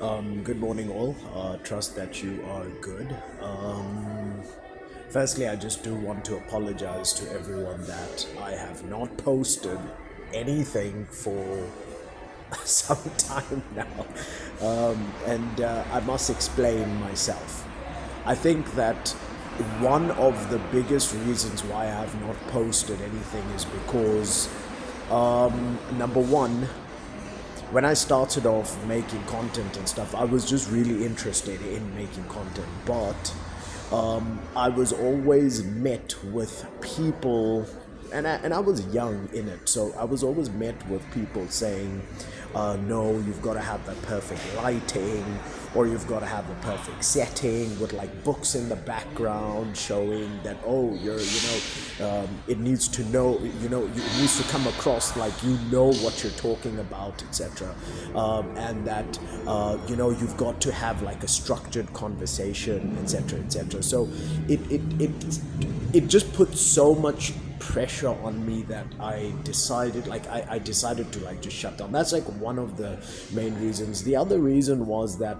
Good morning, all. Trust that you are good. Firstly, I just do want to apologize to everyone that I have not posted anything for some time now. And I must explain myself. I think that one of the biggest reasons why I have not posted anything is because, number one, when I started off making content and stuff, I was just really interested in making content, but I was always met with people, and I was young in it, so I was always met with people saying, no, you've got to have the perfect lighting, or you've got to have the perfect setting with like books in the background showing that, oh, it needs to know, it needs to come across like you know what you're talking about, etc. And that, you've got to have like a structured conversation, etc., etc. So it just put so much pressure on me that I decided to like just shut down. That's like one of the main reasons. The other reason was that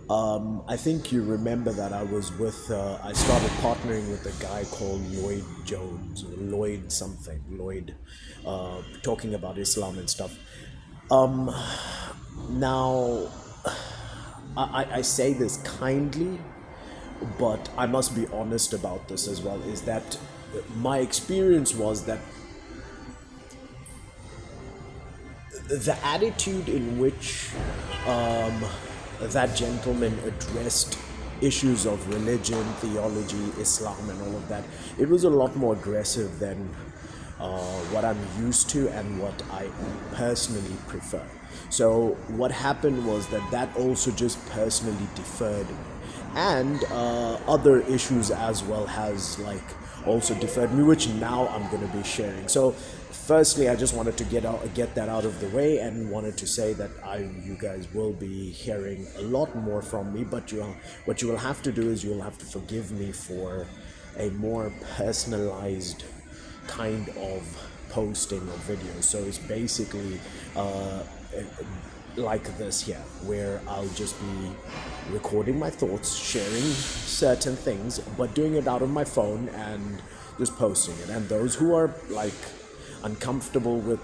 I think you remember that I started partnering with a guy called Lloyd Jones, or Lloyd something, talking about Islam and stuff. Now, I say this kindly, but I must be honest about this as well, is that my experience was that the attitude in which that gentleman addressed issues of religion, theology, Islam, and all of that, it was a lot more aggressive than what I'm used to and what I personally prefer. So what happened was that also just personally deferred me, and other issues as well has like also deferred me, which now I'm going to be sharing. So firstly, I just wanted to get that out of the way, and wanted to say that you guys will be hearing a lot more from me, but what you will have to do is you will have to forgive me for a more personalized kind of posting of videos. So it's basically like this here, where I'll just be recording my thoughts, sharing certain things, but doing it out of my phone and just posting it. And those who are like uncomfortable with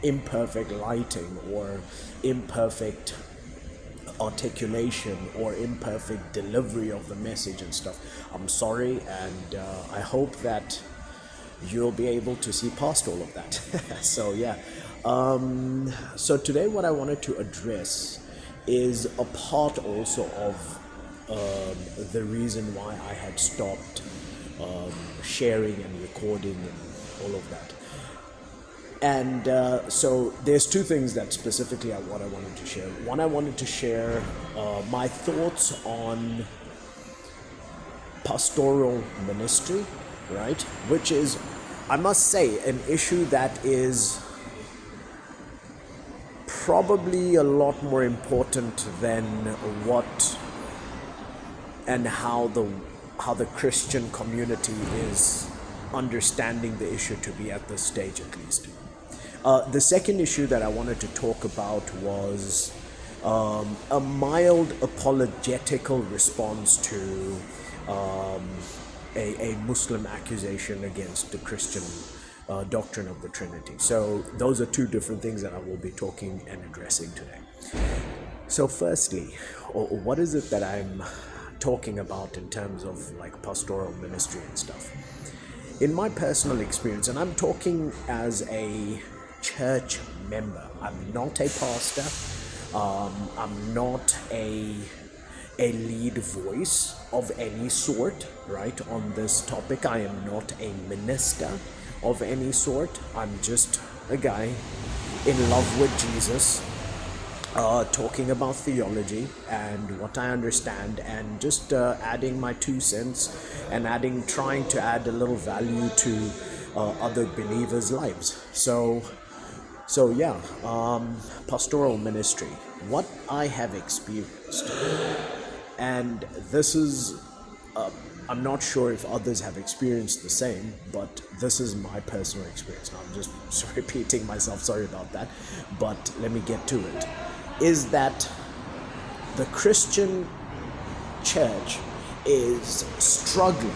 imperfect lighting or imperfect articulation or imperfect delivery of the message and stuff, I'm sorry, and I hope that you'll be able to see past all of that. So yeah, so today what I wanted to address is a part also of the reason why I had stopped sharing and recording and all of that. And so there's two things that specifically what I wanted to share. One, I wanted to share my thoughts on pastoral ministry, right? Which is, I must say, an issue that is probably a lot more important than what and how the Christian community is understanding the issue to be at this stage, at least. The second issue that I wanted to talk about was a mild apologetical response to a Muslim accusation against the Christian doctrine of the Trinity. So those are two different things that I will be talking and addressing today. So firstly, what is it that I'm talking about in terms of like pastoral ministry and stuff? In my personal experience, and I'm talking as a church member, I'm not a pastor, I'm not a lead voice of any sort, right, on this topic. I am not a minister of any sort. I'm just a guy in love with Jesus, talking about theology and what I understand, and just adding my 2 cents and trying to add a little value to other believers' lives. So yeah, pastoral ministry, what I have experienced, and this is, I'm not sure if others have experienced the same, but this is my personal experience. Now, I'm just repeating myself, sorry about that, but let me get to it. is that the Christian church is struggling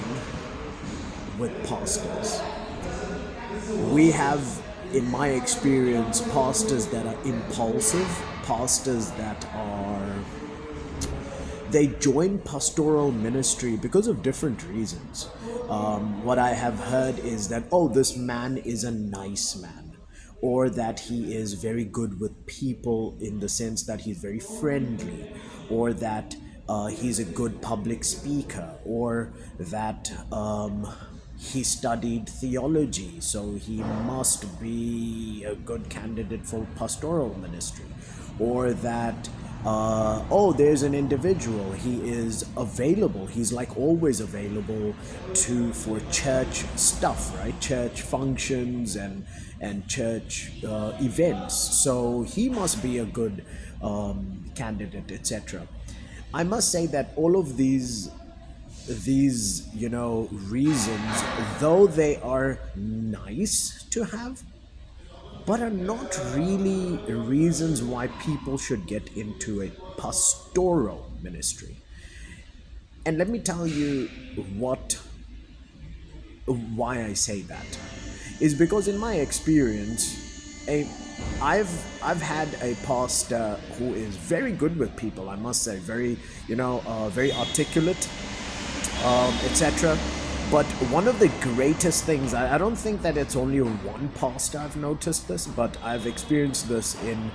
with pastors. We have, in my experience, pastors that are impulsive, pastors that they join pastoral ministry because of different reasons. What I have heard is that, oh, this man is a nice man, or that he is very good with people in the sense that he's very friendly, or that he's a good public speaker, or that he studied theology, so he must be a good candidate for pastoral ministry, or that oh, there's an individual, he is available, he's like always available for church stuff, right? Church functions and church events, so he must be a good candidate, etc. I must say that all of these reasons, though they are nice to have, but are not really reasons why people should get into a pastoral ministry. And let me tell you why I say that is because in my experience, I've had a pastor who is very good with people. I must say, very very articulate, etc. But one of the greatest things, I don't think that it's only one pastor I've noticed this, but I've experienced this in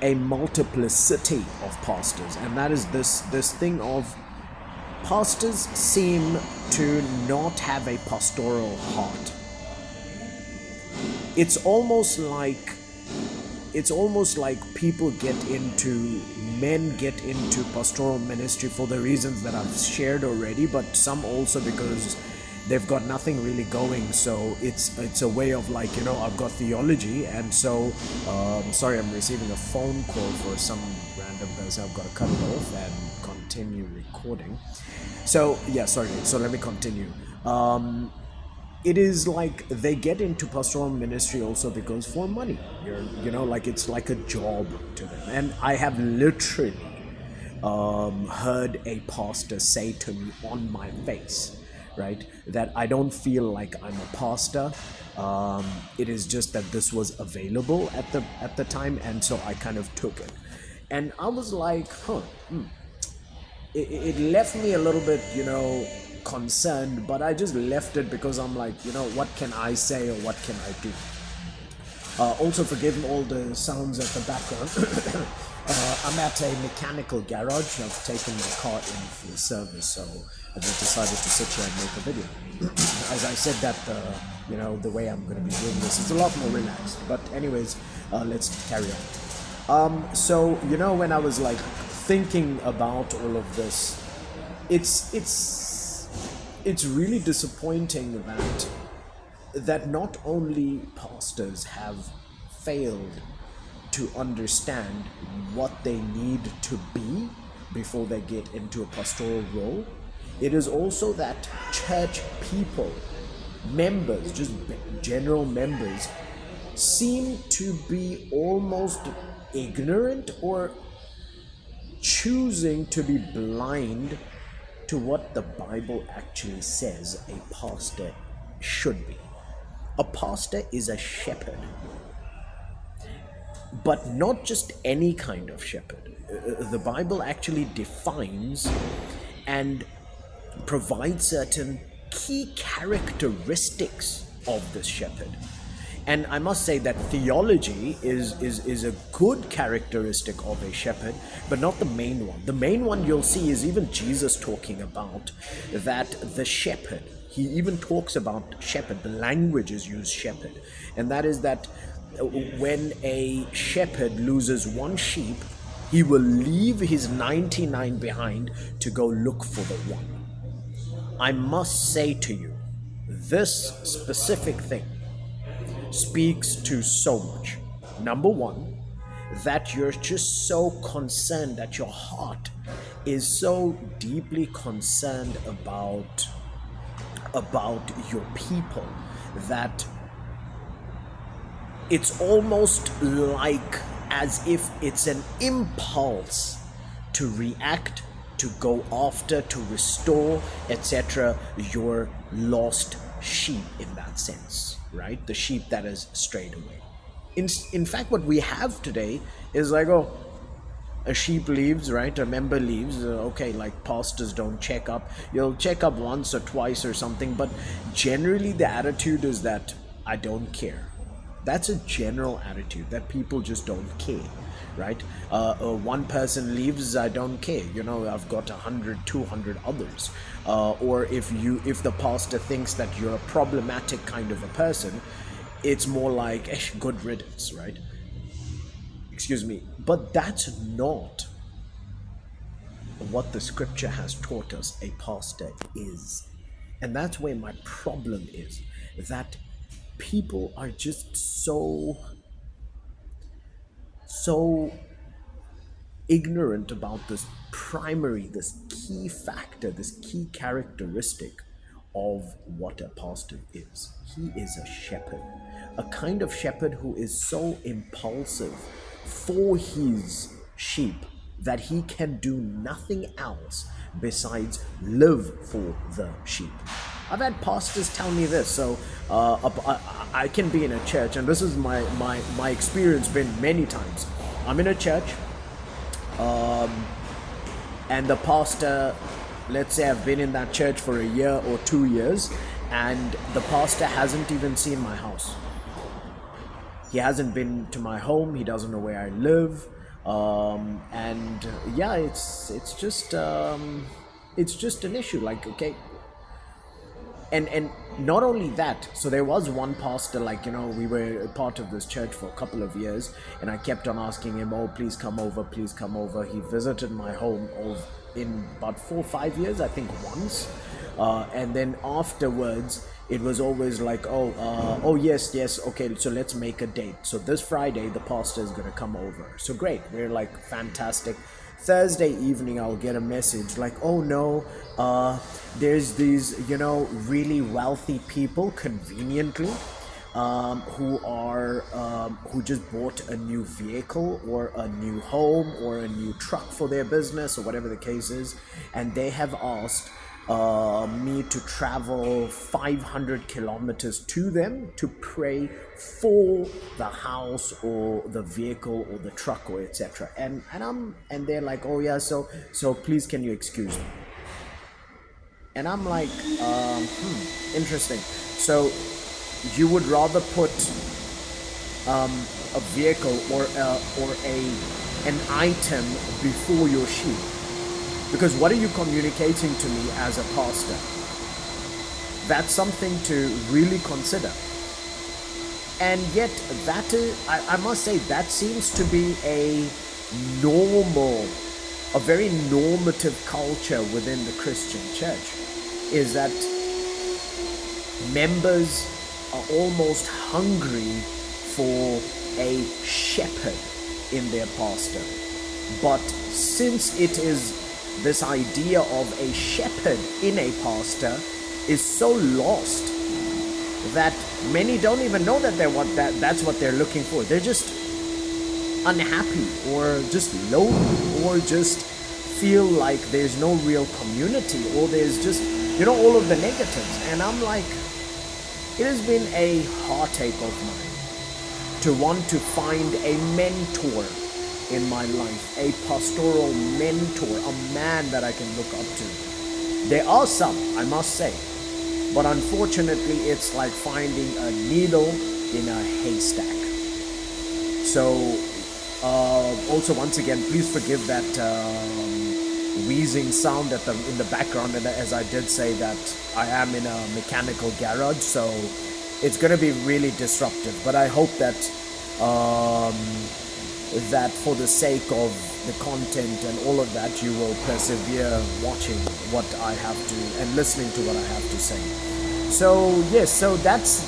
a multiplicity of pastors, and that is this thing of pastors seem to not have a pastoral heart. It's almost like men get into pastoral ministry for the reasons that I've shared already, but some also because they've got nothing really going, so it's a way of like, I've got theology, and so sorry, I'm receiving a phone call for some random person. I've got to cut it off and continue recording. So yeah, sorry, so let me continue. It is like they get into pastoral ministry also because for money. Like it's like a job to them. And I have literally heard a pastor say to me on my face, right, that I don't feel like I'm a pastor. It is just that this was available at the time, and so I kind of took it. And I was like, it left me a little bit, concerned, but I just left it because I'm like, what can I say or what can I do? Also forgive all the sounds at the background. I'm at a mechanical garage. I've taken my car in for service, so I just decided to sit here and make a video. As I said that, the way I'm going to be doing this is a lot more relaxed. But anyways, let's carry on. So, when I was like thinking about all of this, it's really disappointing that not only pastors have failed to understand what they need to be before they get into a pastoral role, it is also that church people, members, just general members, seem to be almost ignorant or choosing to be blind to what the Bible actually says a pastor should be. A pastor is a shepherd, but not just any kind of shepherd. The Bible actually defines and provides certain key characteristics of this shepherd. And I must say that theology is a good characteristic of a shepherd, but not the main one. The main one you'll see is even Jesus talking about that the shepherd. He even talks about shepherd. The language is used shepherd. And that is that when a shepherd loses one sheep, he will leave his 99 behind to go look for the one. I must say to you, this specific thing speaks to so much. Number one, that you're just so concerned, that your heart is so deeply concerned about your people, that it's almost like as if it's an impulse to react, to go after, to restore, etc., your lost sheep in that sense, right? The sheep that is strayed away. In fact, what we have today is like, oh, a sheep leaves, right? A member leaves. Okay, like pastors don't check up. You'll check up once or twice or something, but generally the attitude is that I don't care. That's a general attitude, that people just don't care, right? One person leaves, I don't care. I've got 100, 200 others. Or if the pastor thinks that you're a problematic kind of a person, it's more like good riddance, right? Excuse me. But that's not what the scripture has taught us a pastor is. And that's where my problem is, that people are just so ignorant about this key factor, this key characteristic of what a pastor is. He is a shepherd, a kind of shepherd who is so impulsive for his sheep that he can do nothing else besides live for the sheep. I've had pastors tell me this. So I can be in a church, and this is my experience been many times. I'm in a church, and the pastor, let's say I've been in that church for a year or 2 years, and the pastor hasn't even seen my house. He hasn't been to my home. He doesn't know where I live. And yeah, it's just an issue. Like, okay. And not only that, so there was one pastor, we were a part of this church for a couple of years, and I kept on asking him, oh, please come over, please come over. He visited my home in about 4 or 5 years, I think, once. And then afterwards, it was always like, oh, yes, okay, so let's make a date. So this Friday, the pastor is going to come over. So great, we're like, fantastic. Thursday evening, I'll get a message like, oh no, there's these, really wealthy people, conveniently, who just bought a new vehicle or a new home or a new truck for their business or whatever the case is, and they have asked me to travel 500 kilometers to them to pray for the house or the vehicle or the truck or etc. And they're like, oh yeah, so please can you excuse me? And I'm like, interesting. So you would rather put a vehicle or an item before your sheep? Because what are you communicating to me as a pastor? That's something to really consider. And yet, that is, I must say, that seems to be a very normative culture within the Christian church, is that members are almost hungry for a shepherd in their pastor. But since it is this idea of a shepherd in a pastor is so lost that many don't even know that that's what they're looking for. They're just unhappy or just lonely or just feel like there's no real community, or there's just, all of the negatives. And I'm like, it has been a heartache of mine to want to find a mentor in my life, a pastoral mentor, a man that I can look up to. There are some, I must say, but unfortunately it's like finding a needle in a haystack. So also, once again, please forgive that wheezing sound in the background, and as I did say that I am in a mechanical garage, so it's going to be really disruptive, but I hope that that for the sake of the content and all of that, you will persevere watching what I have to and listening to what I have to say. So yes, so that's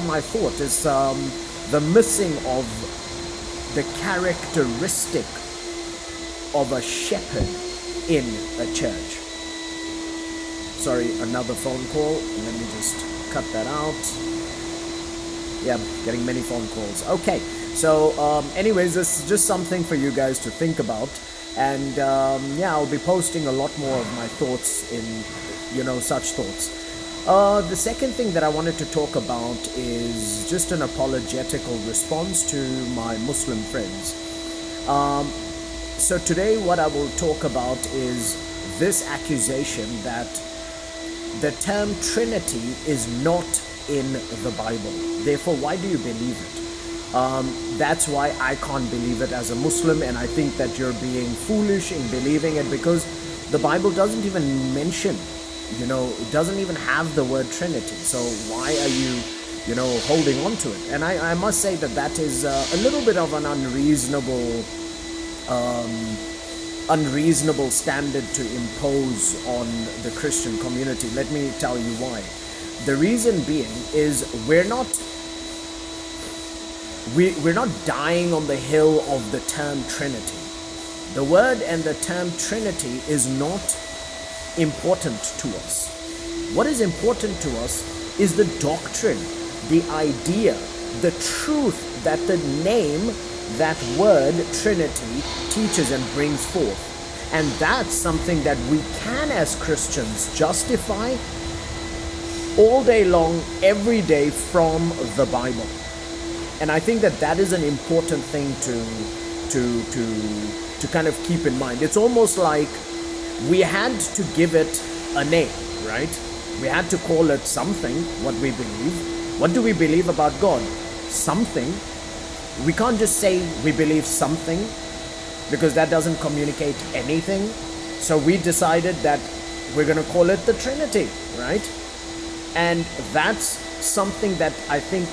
my thought, is the missing of the characteristic of a shepherd in a church. Sorry, another phone call. Let me just cut that out. Yeah, getting many phone calls. Okay, So anyways, this is just something for you guys to think about. And yeah, I'll be posting a lot more of my thoughts in, such thoughts. The second thing that I wanted to talk about is just an apologetical response to my Muslim friends. So today what I will talk about is this accusation that the term Trinity is not in the Bible. Therefore, why do you believe it? That's why I can't believe it as a Muslim, and I think that you're being foolish in believing it, because the Bible doesn't even mention, it doesn't even have the word Trinity. So why are you, holding on to it? And I must say that is a little bit of an unreasonable standard to impose on the Christian community. Let me tell you why. The reason being is we're not dying on the hill of the term Trinity. The word and the term Trinity is not important to us. What is important to us is the doctrine, the idea, the truth that the name, that word Trinity, teaches and brings forth. And that's something that we can, as Christians, justify all day long, every day from the Bible. And I think that is an important thing to kind of keep in mind. It's almost like we had to give it a name, right? We had to call it something, what we believe. What do we believe about God? Something. We can't just say we believe something, because that doesn't communicate anything. So we decided that we're going to call it the Trinity, right? And that's something that I think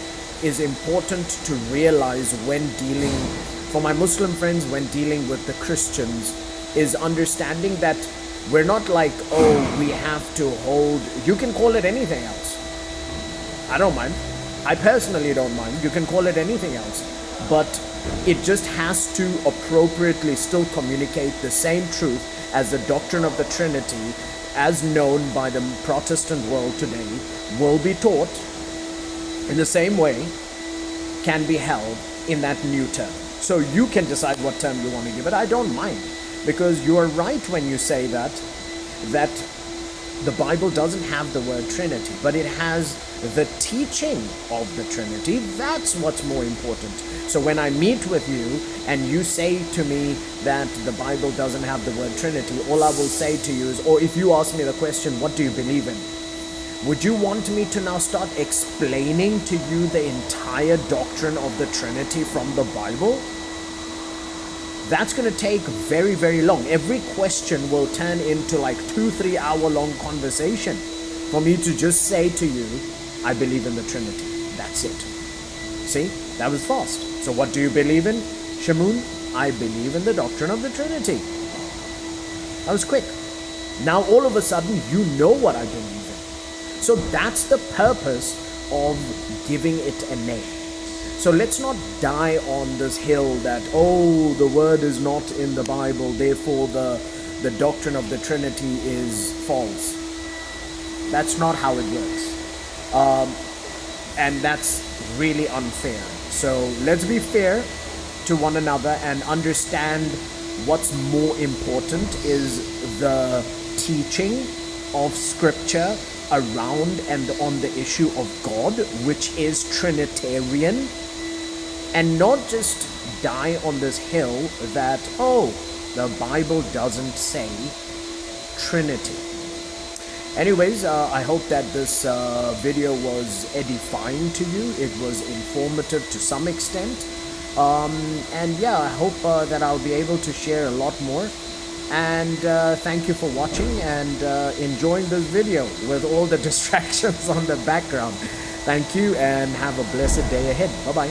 is important to realize when dealing, for my Muslim friends, when dealing with the Christians, is understanding that we're not like, oh, we have to hold, you can call it anything else. I don't mind. I personally don't mind. You can call it anything else. But it just has to appropriately still communicate the same truth as the doctrine of the Trinity, as known by the Protestant world today, will be taught in the same way, can be held in that new term. So you can decide what term you want to give it. I don't mind, because you are right when you say that the Bible doesn't have the word Trinity, but it has the teaching of the Trinity. That's what's more important. So when I meet with you and you say to me that the Bible doesn't have the word Trinity, all I will say to you is, or if you ask me the question, what do you believe in? Would you want me to now start explaining to you the entire doctrine of the Trinity from the Bible? That's going to take very, very long. Every question will turn into like 2-3 hour long conversation for me to just say to you, I believe in the Trinity. That's it. See, that was fast. So what do you believe in, Shamoon? I believe in the doctrine of the Trinity. That was quick. Now all of a sudden you know what I believe in. So that's the purpose of giving it a name. So let's not die on this hill that, oh, the word is not in the Bible, therefore the doctrine of the Trinity is false. That's not how it works. And that's really unfair. So let's be fair to one another and understand what's more important is the teaching of Scripture around and on the issue of God, which is Trinitarian, and not just die on this hill that, oh, the Bible doesn't say Trinity. Anyways, I hope that this video was edifying to you. It was informative to some extent. And yeah, I hope that I'll be able to share a lot more. And thank you for watching and enjoying this video with all the distractions on the background. Thank you and have a blessed day ahead. Bye-bye.